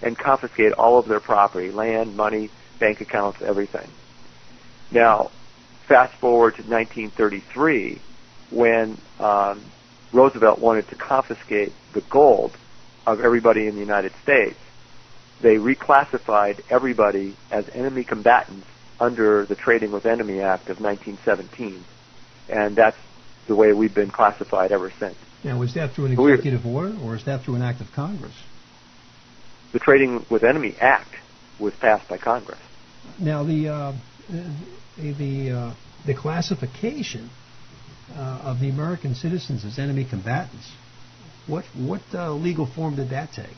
and confiscate all of their property, land, money, bank accounts, everything. Now, fast forward to 1933, when Roosevelt wanted to confiscate the gold of everybody in the United States. They reclassified everybody as enemy combatants under the Trading with Enemy Act of 1917, and that's the way we've been classified ever since. Now, was that through an executive order, or is that through an act of Congress? The Trading with Enemy Act was passed by Congress. Now, the classification of the American citizens as enemy combatants, what legal form did that take?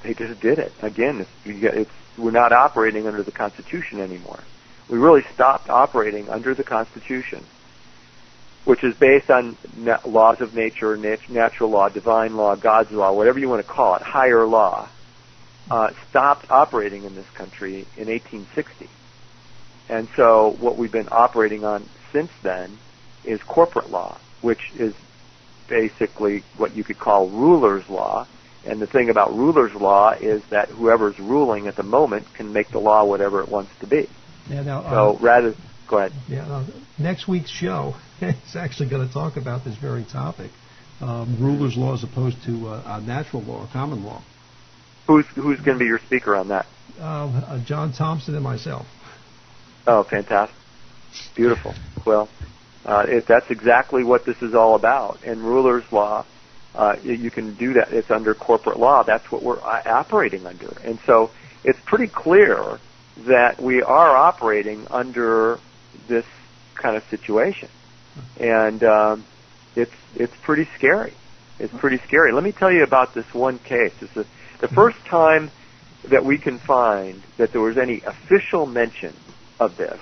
They just did it. Again, we're not operating under the Constitution anymore. We really stopped operating under the Constitution, which is based on laws of nature, natural law, divine law, God's law, whatever you want to call it, higher law, stopped operating in this country in 1860. And so what we've been operating on since then is corporate law, which is basically what you could call ruler's law. And the thing about ruler's law is that whoever's ruling at the moment can make the law whatever it wants to be. Yeah, now, go ahead. Yeah, next week's show is actually going to talk about this very topic, ruler's law as opposed to natural law or common law. Who's going to be your speaker on that? John Thompson and myself. Oh, fantastic. Beautiful. Well, that's exactly what this is all about. And ruler's law, you can do that. It's under corporate law. That's what we're operating under. And so it's pretty clear that we are operating under this kind of situation. And it's pretty scary. It's pretty scary. Let me tell you about this one case. This is the first time that we can find that there was any official mention of this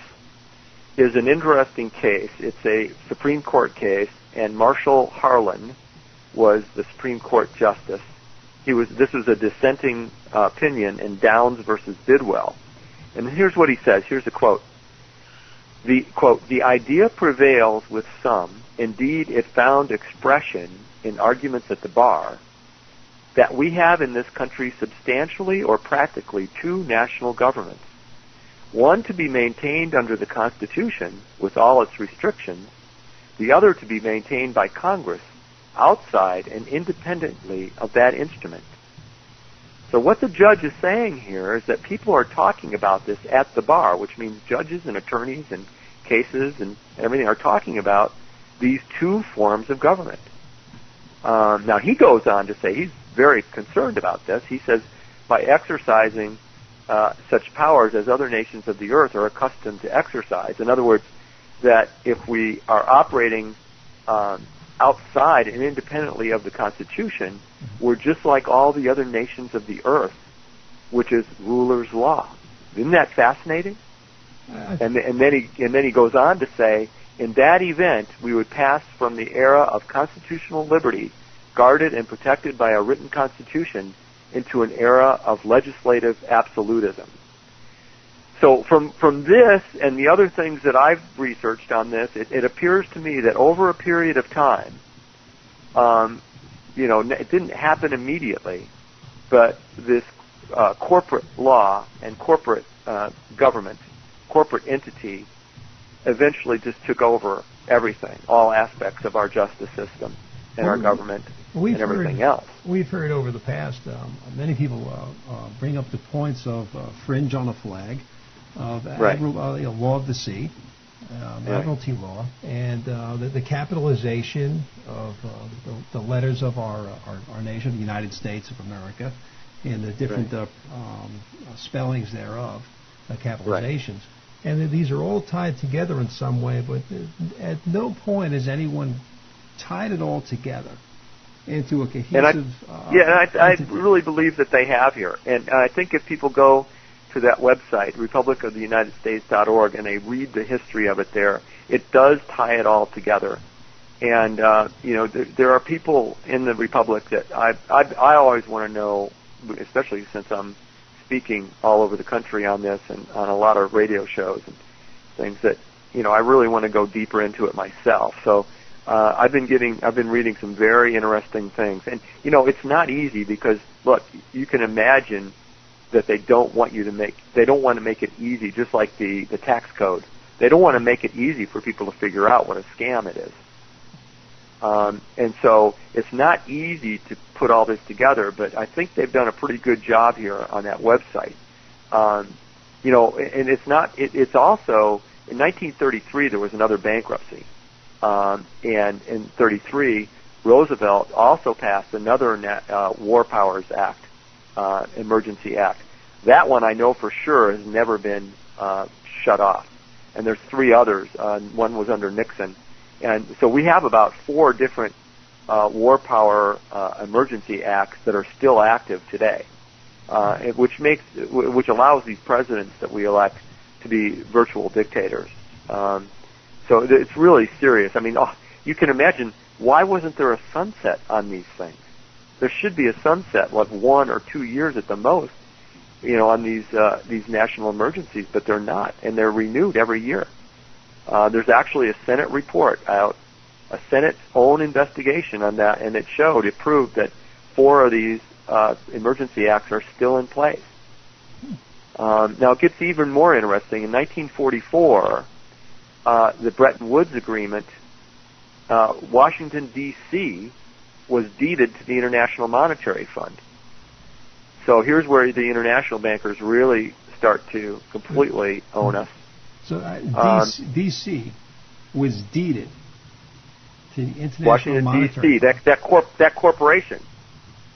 is an interesting case. It's a Supreme Court case, and Marshall Harlan was the Supreme Court justice. This was a dissenting opinion in Downs versus Bidwell. And here's what he says. Here's a quote. The idea prevails with some, indeed it found expression in arguments at the bar, that we have in this country substantially or practically two national governments, one to be maintained under the Constitution with all its restrictions, the other to be maintained by Congress outside and independently of that instrument. So what the judge is saying here is that people are talking about this at the bar, which means judges and attorneys and cases and everything are talking about these two forms of government. Now, he goes on to say he's very concerned about this. He says, by exercising such powers as other nations of the earth are accustomed to exercise, in other words, that if we are operating outside and independently of the Constitution, we're just like all the other nations of the earth, which is ruler's law. Isn't that fascinating? And then he goes on to say, in that event, we would pass from the era of constitutional liberty, guarded and protected by a written Constitution, into an era of legislative absolutism. So from this and the other things that I've researched on this, it appears to me that over a period of time, it didn't happen immediately, but this corporate law and corporate government, corporate entity, eventually just took over everything, all aspects of our justice system and our government and everything else. We've heard over the past, many people bring up the points of fringe on a flag, of law of the sea, admiralty law, and the capitalization of the letters of our nation, the United States of America, and the different spellings thereof, capitalizations. And that these are all tied together in some way, but at no point has anyone tied it all together into a cohesive... I really believe that they have here. And I think if people go to that website, republicoftheunitedstates.org, and they read the history of it there, it does tie it all together. And, there are people in the Republic that I always want to know, especially since I'm speaking all over the country on this and on a lot of radio shows and things that, I really want to go deeper into it myself. So I've been reading some very interesting things, and it's not easy because look, you can imagine that they don't want to make it easy, just like the tax code. They don't want to make it easy for people to figure out what a scam it is. And so it's not easy to put all this together, but I think they've done a pretty good job here on that website. And it's also, in 1933 there was another bankruptcy. And in 33, Roosevelt also passed another War Powers Act, Emergency Act. That one I know for sure has never been shut off. And there's 3 others. One was under Nixon. And so we have about 4 different war power emergency acts that are still active today, which allows these presidents that we elect to be virtual dictators. So it's really serious. I mean, you can imagine, why wasn't there a sunset on these things? There should be a sunset, like 1 or 2 years at the most, on these national emergencies, but they're not, and they're renewed every year. There's actually a Senate report out, a Senate's own investigation on that, and it proved that 4 of these emergency acts are still in place. Now it gets even more interesting. In 1944, the Bretton Woods Agreement, Washington, D.C. was deeded to the International Monetary Fund. So here's where the international bankers really start to completely own us. So D.C. was deeded to the International Washington, Monetary D.C. That corporation.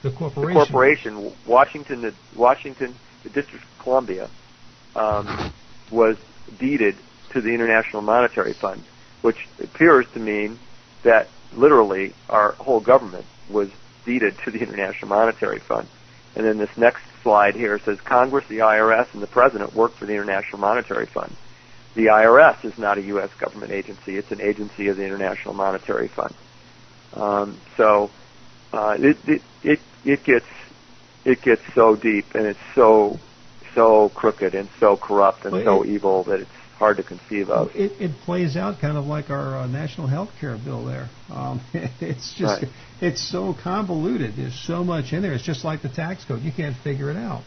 The corporation. The corporation, Washington, the District of Columbia, was deeded to the International Monetary Fund, which appears to mean that literally our whole government was deeded to the International Monetary Fund. And then this next slide here says Congress, the IRS, and the President work for the International Monetary Fund. The IRS is not a U.S. government agency; it's an agency of the International Monetary Fund. It gets so deep, and it's so crooked and so corrupt and so evil that it's hard to conceive of. It plays out kind of like our national health care bill there. It's just it's so convoluted. There's so much in there. It's just like the tax code. You can't figure it out.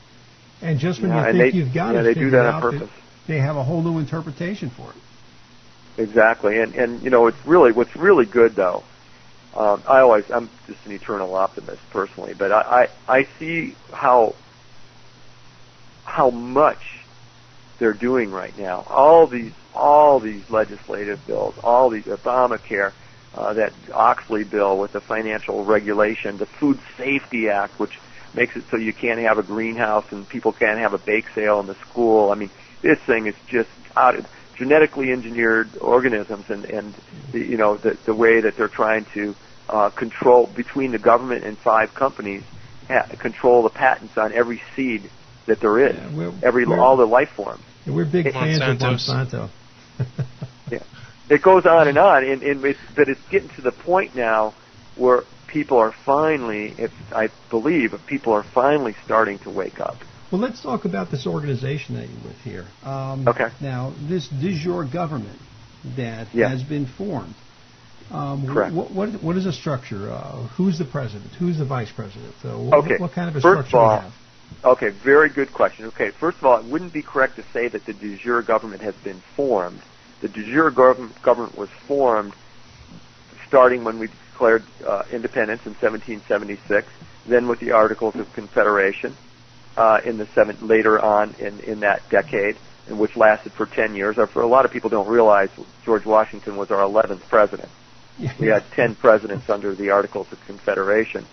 And just when you think you've got it figured out, they have a whole new interpretation for it. Exactly. And it's what's really good though. I'm just an eternal optimist personally, but I see how much they're doing right now. All these legislative bills, all these Obamacare, that Oxley bill with the financial regulation, the Food Safety Act, which makes it so you can't have a greenhouse and people can't have a bake sale in the school. I mean, this thing is just out of genetically engineered organisms, and the way that they're trying to control between the government and 5 companies, control the patents on every seed that there is, all the life forms. Yeah, we're big fans of Monsanto. Yeah, it goes on, but it's getting to the point now where people are finally, I believe, people are finally starting to wake up. Well, let's talk about this organization that you're with here. Okay. Now, this Jure government that has been formed. Correct. What is the structure? Who's the president? Who's the vice president? What kind of a structure do we have? Okay, very good question. Okay, first of all, it wouldn't be correct to say that the de jure government has been formed. The de jure government was formed starting when we declared independence in 1776, then with the Articles of Confederation later on in that decade, and which lasted for 10 years. For a lot of people don't realize George Washington was our 11th president. We had 10 presidents under the Articles of Confederation.